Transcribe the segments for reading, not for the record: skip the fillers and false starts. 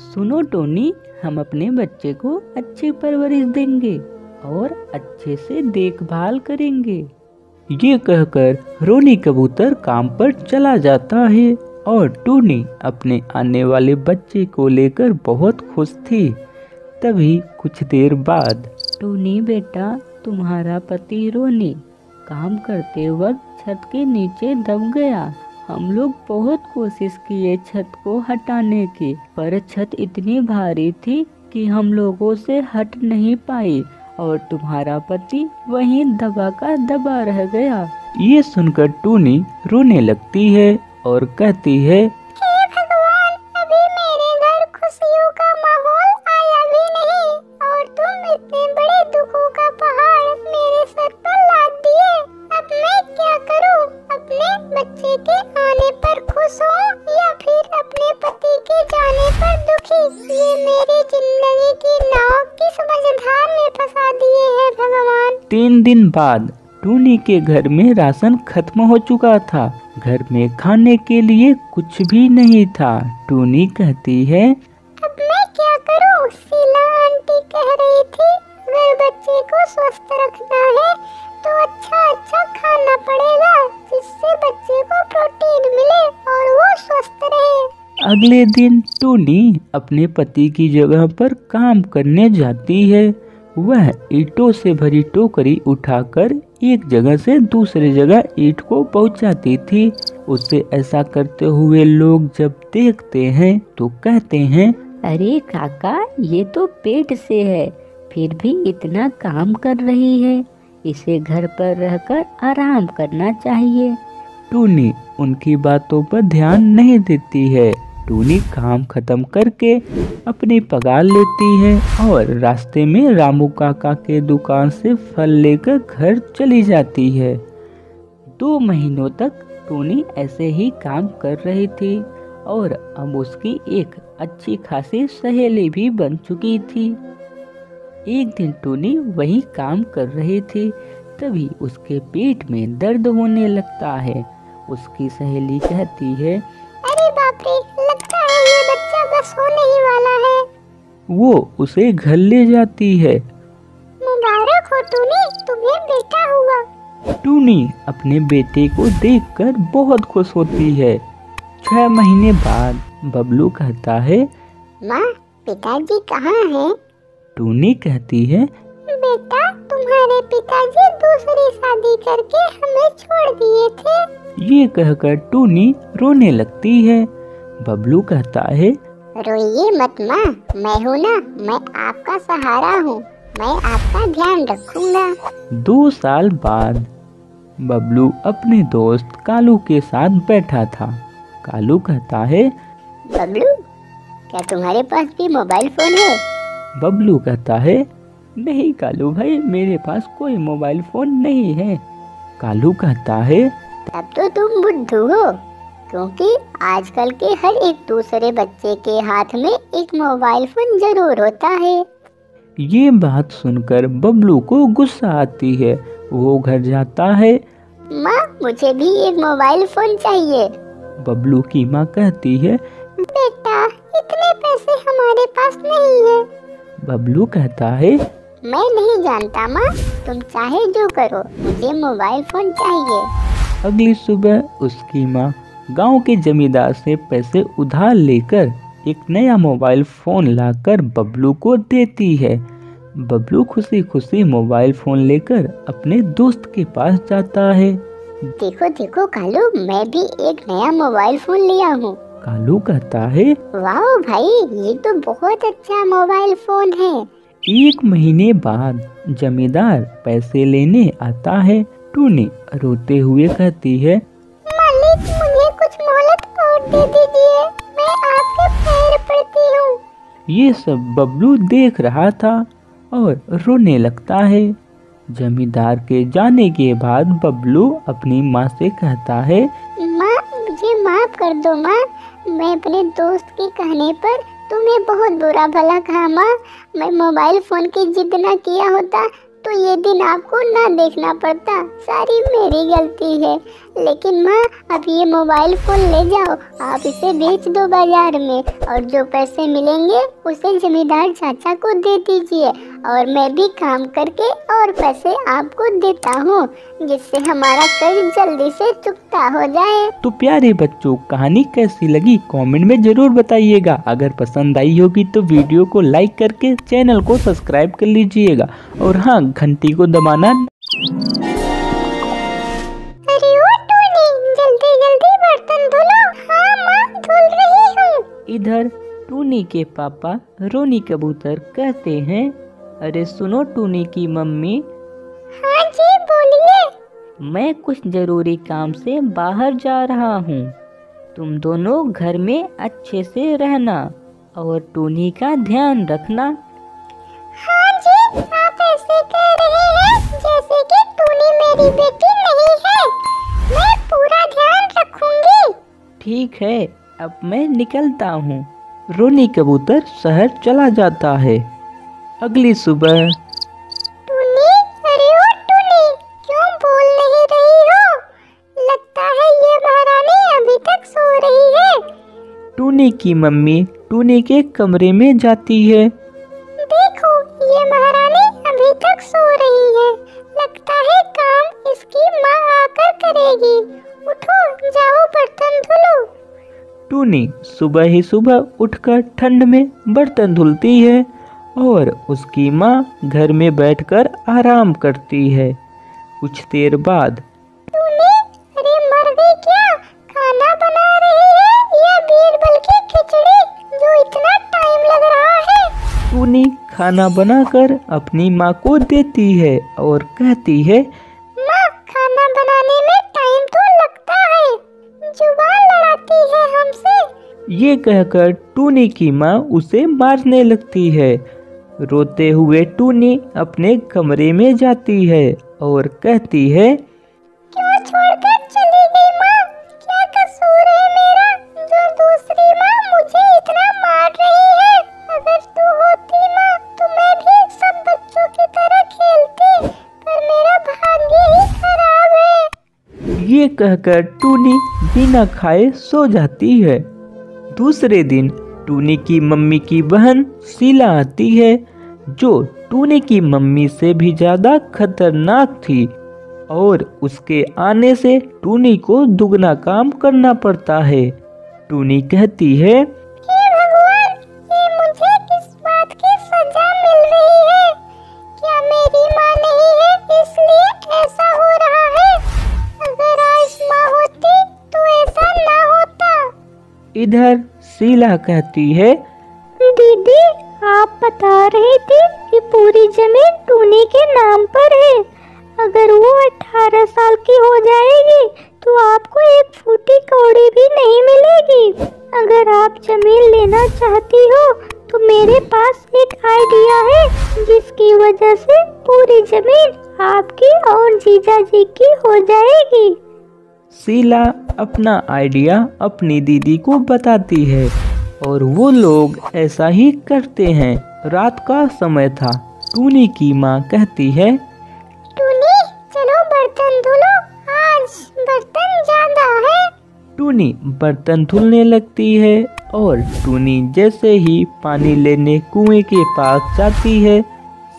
सुनो टोनी, हम अपने बच्चे को अच्छी परवरिश देंगे और अच्छे से देखभाल करेंगे। ये कहकर रोनी कबूतर काम पर चला जाता है और टूनी अपने आने वाले बच्चे को लेकर बहुत खुश थी। तभी कुछ देर बाद, टूनी बेटा, तुम्हारा पति रोनी काम करते वक्त छत के नीचे दब गया। हम लोग बहुत कोशिश किए छत को हटाने की, पर छत इतनी भारी थी कि हम लोगों से हट नहीं पाई और तुम्हारा पति वहीं दबा का दबा रह गया। ये सुनकर टूनी रोने लगती है और कहती है, हे भगवान, अभी मेरे घर खुशियों का माहौल आया भी नहीं और तुम इतने बड़े दुखों का पहाड़ मेरे सर पर लाद दिए। अब मैं क्या करूं? अपने बच्चे के आने पर खुश हूं या फिर अपने पति के जाने पर दुखी? ये मेरी जिंदगी की नाव किस मझधार में फंसा दिए है भगवान। 3 दिन बाद टूनी के घर में राशन खत्म हो चुका था। घर में खाने के लिए कुछ भी नहीं था। टूनी कहती है, अब मैं क्या करूं? शीला आंटी कह रही थी अगर बच्चे को स्वस्थ रखना है तो अच्छा खाना पड़ेगा, जिससे बच्चे को प्रोटीन मिले और वो स्वस्थ रहे। अगले दिन टूनी अपने पति की जगह पर काम करने जाती है। वह ईंटों से भरी टोकरी उठाकर एक जगह से दूसरी जगह ईंट को पहुंचाती थी। उसे ऐसा करते हुए लोग जब देखते हैं तो कहते हैं, अरे काका, ये तो पेट से है, फिर भी इतना काम कर रही है। इसे घर पर रहकर आराम करना चाहिए। टूनी उनकी बातों पर ध्यान नहीं देती है। टूनी काम खत्म करके अपनी पगार लेती है और रास्ते में रामू काका के दुकान से फल लेकर घर चली जाती है। 2 महीनों तक टूनी ऐसे ही काम कर रही थी और अब उसकी एक अच्छी खासी सहेली भी बन चुकी थी। एक दिन टूनी वही काम कर रही थी, तभी उसके पेट में दर्द होने लगता है। उसकी सहेली कहती है, अरे बाप रे, लगता है ये बच्चा बस होने ही वाला है। वो उसे घर ले जाती है। मुबारक हो टूनी, तुम्हें बेटा हुआ। टूनी अपने बेटे को देखकर बहुत खुश होती है। 6 महीने बाद बबलू कहता है, माँ, पिताजी कहाँ हैं? टूनी कहती है, बेटा, तुम्हारे पिताजी दूसरी शादी करके हमें छोड़ दिए थे। ये कहकर टूनी रोने लगती है। बबलू कहता है, रोइए मत माँ, मैं हूँ ना, मैं आपका सहारा हूँ, मैं आपका ध्यान रखूंगा। 2 साल बाद बबलू अपने दोस्त कालू के साथ बैठा था। कालू कहता है, बबलू, क्या तुम्हारे पास भी मोबाइल फोन है? बबलू कहता है, नहीं कालू भाई, मेरे पास कोई मोबाइल फोन नहीं है। कालू कहता है, तब तो तुम बुद्धू हो, क्योंकि आजकल के हर एक दूसरे बच्चे के हाथ में एक मोबाइल फोन जरूर होता है। ये बात सुनकर बबलू को गुस्सा आती है। वो घर जाता है। माँ, मुझे भी एक मोबाइल फोन चाहिए। बबलू की माँ कहती है, बेटा, इतने पैसे हमारे पास नहीं है। बबलू कहता है, मैं नहीं जानता माँ, तुम चाहे जो करो, मुझे मोबाइल फोन चाहिए। अगली सुबह उसकी माँ गांव के जमींदार से पैसे उधार लेकर एक नया मोबाइल फोन लाकर बबलू को देती है। बबलू खुशी खुशी मोबाइल फोन लेकर अपने दोस्त के पास जाता है। देखो देखो कालू, मैं भी एक नया मोबाइल फोन लिया हूँ। कालू कहता है, वाह भाई, ये तो बहुत अच्छा मोबाइल फोन है। 1 महीने बाद जमींदार पैसे लेने आता है। टूनी रोते हुए कहती है, मालिक, मुझे कुछ मोहलत और दे दीजिए, मैं आपके पैर पड़ती हूँ। ये सब बबलू देख रहा था और रोने लगता है। जमींदार के जाने के बाद बबलू अपनी माँ से कहता है, माँ, मुझे माफ कर दो माँ, मैं अपने दोस्त के कहने पर तुम्हें बहुत बुरा भला कहा माँ। मैं मोबाइल फोन की जिद न किया होता तो ये दिन आपको ना देखना पड़ता। सारी मेरी गलती है। लेकिन माँ, अब ये मोबाइल फोन ले जाओ, आप इसे बेच दो बाजार में, और जो पैसे मिलेंगे उसे जमींदार चाचा को दे दीजिए, और मैं भी काम करके और पैसे आपको देता हूँ, जिससे हमारा कर्ज जल्दी से चुकता हो जाए। तो प्यारे बच्चों, कहानी कैसी लगी कमेंट में जरूर बताइएगा। अगर पसंद आई होगी तो वीडियो को लाइक करके चैनल को सब्सक्राइब कर लीजिएगा, और हाँ, घंटी को दबाना। अरे ओ टूनी, जल्दी जल्दी बर्तन धो लो। हाँ माँ, धुल रही हूँ। इधर टूनी के पापा रोनी कबूतर कहते हैं, अरे सुनो टूनी की मम्मी, हाँ जी बोलिए। मैं कुछ जरूरी काम से बाहर जा रहा हूँ। तुम दोनों घर में अच्छे से रहना और टूनी का ध्यान रखना। हाँ जी, आप ऐसे कह रहे हैं जैसे कि टूनी मेरी बेटी नहीं है। मैं पूरा ध्यान रखूंगी। ठीक है, अब मैं निकलता हूँ। रोनी कबूतर शहर चला जाता है। अगली सुबह टूनी, अरे ओ टूनी, क्यों बोल नहीं रही हो? लगता है ये महारानी अभी तक सो रही है। टूनी की मम्मी टूनी के कमरे में जाती है। देखो, ये महारानी अभी तक सो रही है। लगता है काम इसकी माँ आकर करेगी। उठो, जाओ बर्तन धुलो। टूनी सुबह ही सुबह उठकर ठंड में बर्तन धुलती है और उसकी माँ घर में बैठकर आराम करती है। कुछ देर बाद टूनी, अरे मर गई क्या? खाना बना रही है या बीरबल की खिचड़ी, जो इतना टाइम लग रहा है? टूनी खाना बनाकर अपनी माँ को देती है और कहती है, माँ, खाना बनाने में टाइम तो लगता है। जुबान लड़ाती है हमसे। ये कहकर टूनी की माँ उसे मारने लगती है। रोते हुए टूनी अपने कमरे में जाती है और कहती है, क्यों छोड़कर चली गई माँ? क्या कसूर है मेरा, जो दूसरी माँ मुझे इतना मार रही है? अगर तू होती माँ तो मैं भी सब बच्चों की तरह खेलती, पर मेरा भाग्य ही खराब है। ये कहकर टूनी बिना खाए सो जाती है। दूसरे दिन टूनी की मम्मी की बहन शीला आती है, जो टूनी की मम्मी से भी ज्यादा खतरनाक थी, और उसके आने से टूनी को दुगना काम करना पड़ता है। टूनी कहती है, हे भगवान, ये मुझे किस बात की सजा मिल रही है? क्या मेरी माँ नहीं है इसलिए ऐसा हो रहा है? अगर आज माँ होती तो ऐसा ना होता। इधर शीला कहती है, दीदी, आप बता रही थी कि पूरी जमीन टूनी के नाम पर है। अगर वो 18 साल की हो जाएगी तो आपको एक फूटी कौड़ी भी नहीं मिलेगी। अगर आप जमीन लेना चाहती हो तो मेरे पास एक आइडिया है, जिसकी वजह से पूरी जमीन आपकी और जीजा जी की हो जाएगी। शीला अपना आइडिया अपनी दीदी को बताती है और वो लोग ऐसा ही करते हैं। रात का समय था। टूनी की माँ कहती है, टूनी, चलो बर्तन धुलो, आज बर्तन ज्यादा है। टूनी बर्तन धुलने लगती है और टूनी जैसे ही पानी लेने कुएं के पास जाती है,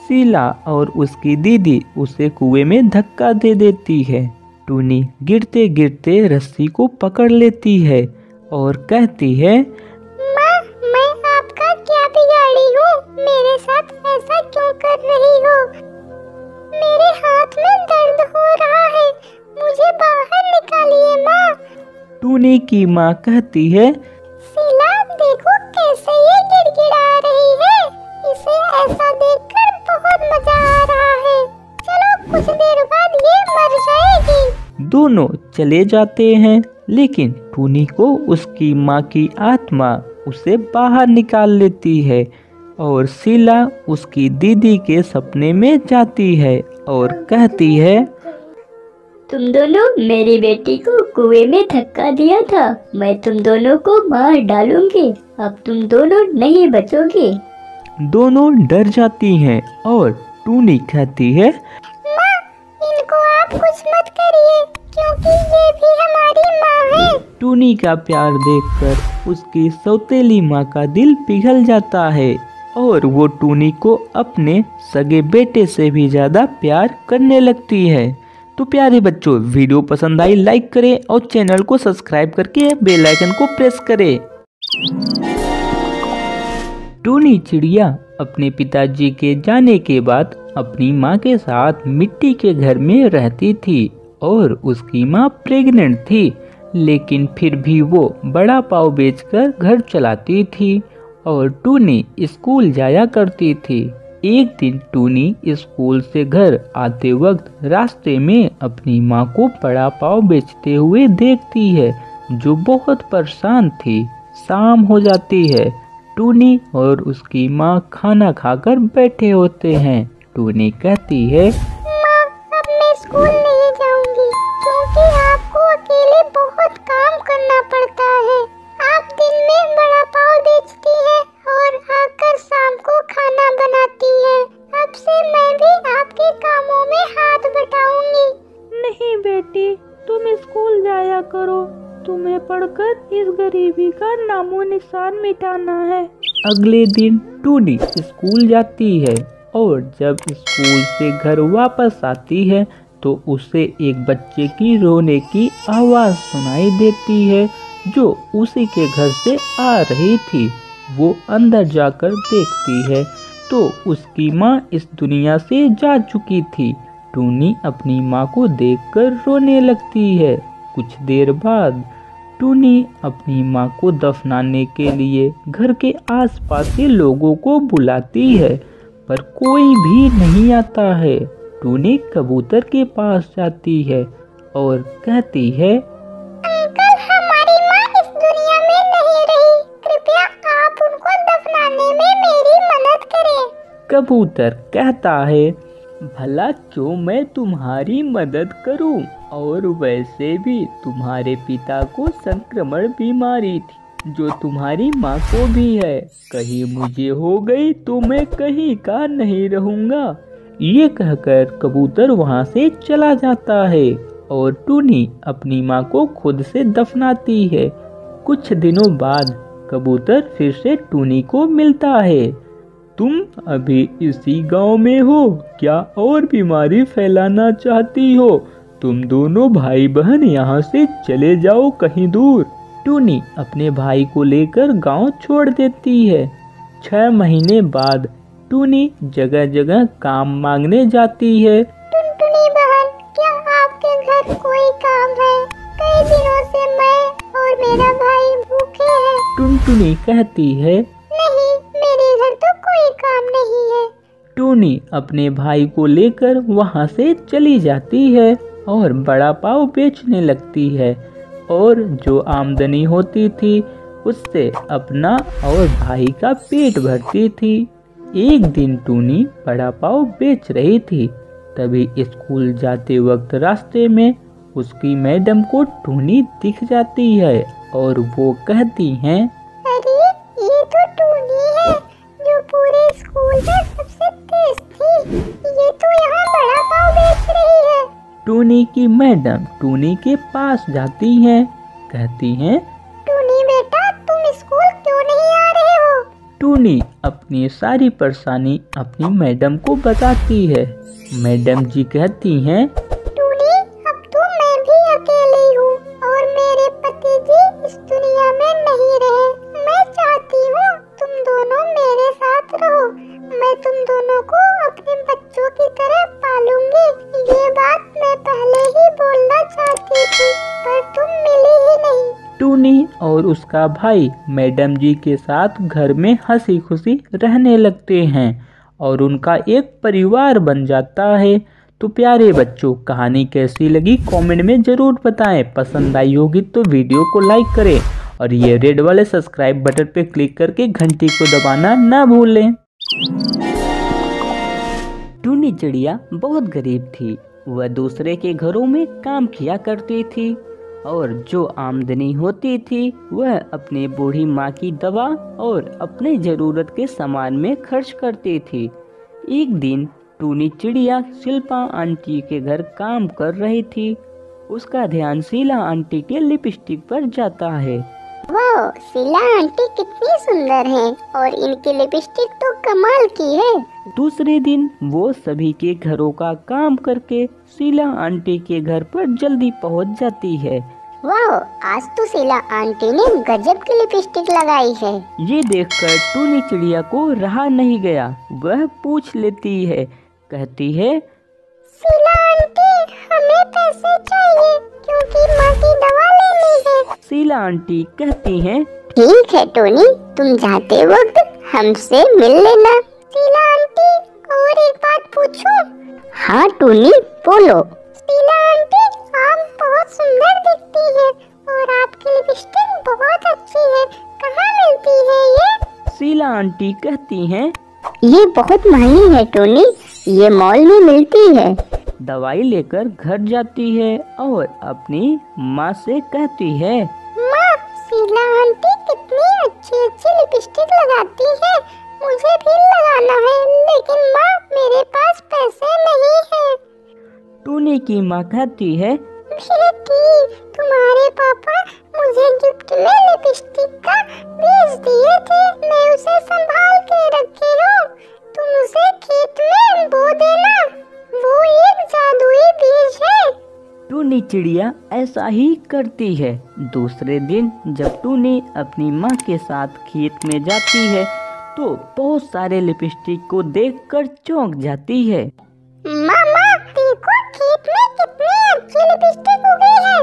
शीला और उसकी दीदी उसे कुएं में धक्का दे देती है। टूनी गिरते गिरते रस्सी को पकड़ लेती है और कहती है, माँ, मैं आपका क्या बिगाड़ी हूँ? मेरे साथ ऐसा क्यों कर रही हो? मेरे हाथ में दर्द हो रहा है, मुझे बाहर निकालिए माँ। टूनी की माँ कहती है, शीला, देखो कैसे ये गिड़गिड़ा रही है। इसे ऐसा देखकर बहुत मजा आ रहा है। चलो, कुछ देर बाद ये मर जाएगी। दोनों चले जाते हैं, लेकिन टूनी को उसकी माँ की आत्मा उसे बाहर निकाल लेती है और शीला उसकी दीदी के सपने में जाती है और कहती है, तुम दोनों मेरी बेटी को कुएं में धक्का दिया था, मैं तुम दोनों को मार डालूंगी, अब तुम दोनों नहीं बचोगे। दोनों डर जाती हैं और टूनी कहती है, माँ, इनको आप कुछ मत करिए, क्योंकि ये भी हमारी माँ है। टूनी का प्यार देखकर उसकी सौतेली माँ का दिल पिघल जाता है और वो टूनी को अपने सगे बेटे से भी ज़्यादा प्यार करने लगती है। तो प्यारे बच्चों, वीडियो पसंद आई लाइक करें और चैनल को सब्सक्राइब करके बेल आइकन को प्रेस करें। टूनी चिड़िया अपने पिताजी के जाने के बाद अपनी माँ के साथ मिट्टी के घर में रहती थी और उसकी माँ प्रेग्नेंट थी, लेकिन फिर भी वो बड़ा पाव बेचकर घर चलाती थी और टूनी स्कूल जाया करती थी। एक दिन टूनी स्कूल से घर आते वक्त रास्ते में अपनी माँ को बड़ा पाव बेचते हुए देखती है, जो बहुत परेशान थी। शाम हो जाती है। टूनी और उसकी माँ खाना खाकर बैठे होते हैं। टूनी कहती है, माँ, अब मैं स्कूल नहीं जाऊंगी, क्योंकि आपको अकेले बहुत काम करना पड़ता है। आप दिन में बड़ा पाव बेचती है और आकर शाम को खाना बनाती है। अब से मैं भी आपके कामों में हाथ बटाऊंगी। नहीं बेटी, तुम स्कूल जाया करो, तुम्हें पढ़कर इस गरीबी का नामो निशान मिटाना है। अगले दिन टूनी स्कूल जाती है और जब स्कूल से घर वापस आती है तो उसे एक बच्चे की रोने की आवाज़ सुनाई देती है, जो उसी के घर से आ रही थी। वो अंदर जाकर देखती है तो उसकी माँ इस दुनिया से जा चुकी थी। टूनी अपनी माँ को देखकर रोने लगती है। कुछ देर बाद टूनी अपनी माँ को दफनाने के लिए घर के आसपास के लोगों को बुलाती है, पर कोई भी नहीं आता है। टूनी कबूतर के पास जाती है और कहती है, अंकल, हमारी माँ इस दुनिया में नहीं रही, कृपया आप उनको दफनाने में मेरी मदद करें। कबूतर कहता है, भला क्यों मैं तुम्हारी मदद करूं? और वैसे भी तुम्हारे पिता को संक्रमण बीमारी थी, जो तुम्हारी माँ को भी है। कहीं मुझे हो गई तो मैं कहीं का नहीं रहूंगा। ये कहकर कबूतर वहाँ से चला जाता है और टूनी अपनी माँ को खुद से दफनाती है। कुछ दिनों बाद कबूतर फिर से टूनी को मिलता है। तुम अभी इसी गांव में हो क्या और बीमारी फैलाना चाहती हो? तुम दोनों भाई बहन यहाँ से चले जाओ कहीं दूर। टूनी अपने भाई को लेकर गांव छोड़ देती है। 6 महीने बाद टूनी जगह जगह काम मांगने जाती है। टुनटुनी बहन, क्या आपके घर कोई काम है? कई दिनों से मैं और मेरा भाई भूखे हैं। टुनटुनी कहती है, नहीं, मेरे घर तो कोई काम नहीं है। टूनी अपने भाई को लेकर वहाँ से चली जाती है और बड़ा पाव बेचने लगती है और जो आमदनी होती थी उससे अपना और भाई का पेट भरती थी। एक दिन टूनी बड़ा पाव बेच रही थी, तभी स्कूल जाते वक्त रास्ते में उसकी मैडम को टूनी दिख जाती है और वो कहती हैं, अरे, ये तो टूनी है, जो पूरे स्कूल में सबसे तेज थी। ये तो यहाँ बड़ा पाव बेच रही है। टूनी की मैडम टूनी के पास जाती हैं, कहती हैं, टूनी बेटा, तुम स्कूल क्यों नहीं आ रहे हो? टूनी अपनी सारी परेशानी अपनी मैडम को बताती है। मैडम जी कहती हैं, टूनी, अब तो मैं भी अकेली हूँ और मेरे पति जी इस दुनिया में नहीं रहे। मैं चाहती हूँ तुम दोनों मेरे साथ रहो। मैं तुम दोनों को अपने बच्चों की तरह पालूंगी। ये बात मैं पहले ही बोलना चाहती थी, पर तुम मिली ही नहीं। टूनी और उसका भाई मैडम जी के साथ घर में हंसी खुशी रहने लगते हैं और उनका एक परिवार बन जाता है। तो प्यारे बच्चों, कहानी कैसी लगी कमेंट में ज़रूर बताएं। पसंद आई होगी तो वीडियो को लाइक करें और ये रेड वाले सब्सक्राइब बटन पे क्लिक करके घंटी को दबाना ना भूलें। टूनी चिड़िया बहुत गरीब थी। वह दूसरे के घरों में काम किया करती थी और जो आमदनी होती थी वह अपनी बूढ़ी माँ की दवा और अपने ज़रूरत के सामान में खर्च करती थी। एक दिन टूनी चिड़िया शिल्पा आंटी के घर काम कर रही थी। उसका ध्यान शीला आंटी के लिपस्टिक पर जाता है। वाह, शीला आंटी कितनी सुंदर हैं और इनकी लिपस्टिक तो कमाल की है। दूसरे दिन वो सभी के घरों का काम करके शीला आंटी के घर पर जल्दी पहुंच जाती है। वाह, आज तो शीला आंटी ने गजब की लिपस्टिक लगाई है। ये देखकर टूनी चिड़िया को रहा नहीं गया। वह पूछ लेती है, कहती है, शीला आंटी, हमें पैसे चाहिए क्योंकि माँ की दवा लेनी है। शीला आंटी कहती हैं, ठीक है टोनी, तुम जाते वक्त हमसे मिल लेना। शीला आंटी, और एक बात पूछूं? हाँ टोनी, बोलो। शीला आंटी, आप बहुत सुंदर दिखती है और आपकी लिपस्टिक बहुत अच्छी है। कहाँ मिलती है ये? शीला आंटी कहती हैं, ये बहुत महंगी है टोनी, ये मॉल में मिलती है। दवाई लेकर घर जाती है और अपनी माँ से कहती है, माँ, शीला आंटी कितनी अच्छी अच्छी लिपस्टिक लगाती है, मुझे भी लगाना है, लेकिन माँ मेरे पास पैसे नहीं है। टूनी की माँ कहती है, बेटी, तुम्हारे पापा मुझे गिफ्ट में लिपस्टिक का बीज दिए थे, मैं उसे संभाल के रखी हूँ, तुम उसे खेत में बो देना, वो एक जादुई बीज है। टूनी चिड़िया ऐसा ही करती है। दूसरे दिन जब टूनी अपनी माँ के साथ खेत में जाती है तो बहुत सारे लिपस्टिक को देखकर चौंक जाती है। मामा, देखो खेत में कितनी अच्छी लिपस्टिक उगी है।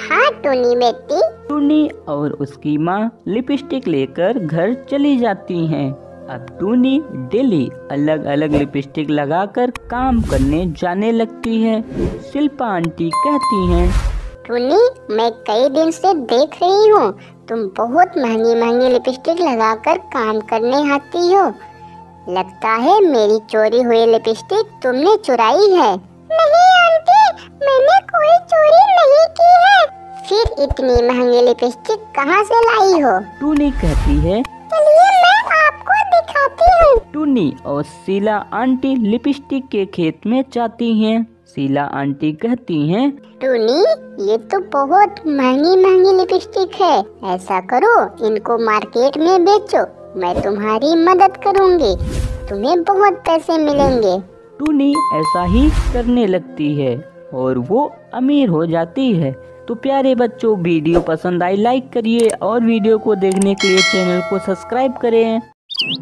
हाँ टोनी बेटी। टूनी और उसकी माँ लिपस्टिक लेकर घर चली जाती हैं। अब टूनी डेली अलग अलग लिपस्टिक लगाकर काम करने जाने लगती है। शिल्पा आंटी कहती हैं, टोनी, मैं कई दिन से देख रही हूँ, तुम बहुत महंगी महंगी लिपस्टिक लगाकर काम करने आती हो। लगता है मेरी चोरी हुई लिपस्टिक तुमने चुराई है। नहीं आंटी, मैंने कोई चोरी नहीं की है। फिर इतनी महंगी लिपस्टिक कहाँ से लाई हो? टूनी कहती है। चलिए मैं आपको दिखाती हूँ। टूनी और शीला आंटी लिपस्टिक के खेत में जाती हैं। शीला आंटी कहती हैं, टूनी, ये तो बहुत महंगी महंगी लिपस्टिक है, ऐसा करो इनको मार्केट में बेचो, मैं तुम्हारी मदद करूँगी, तुम्हें बहुत पैसे मिलेंगे। टूनी ऐसा ही करने लगती है और वो अमीर हो जाती है। तो प्यारे बच्चों, वीडियो पसंद आई लाइक करिए और वीडियो को देखने के लिए चैनल को सब्सक्राइब करें।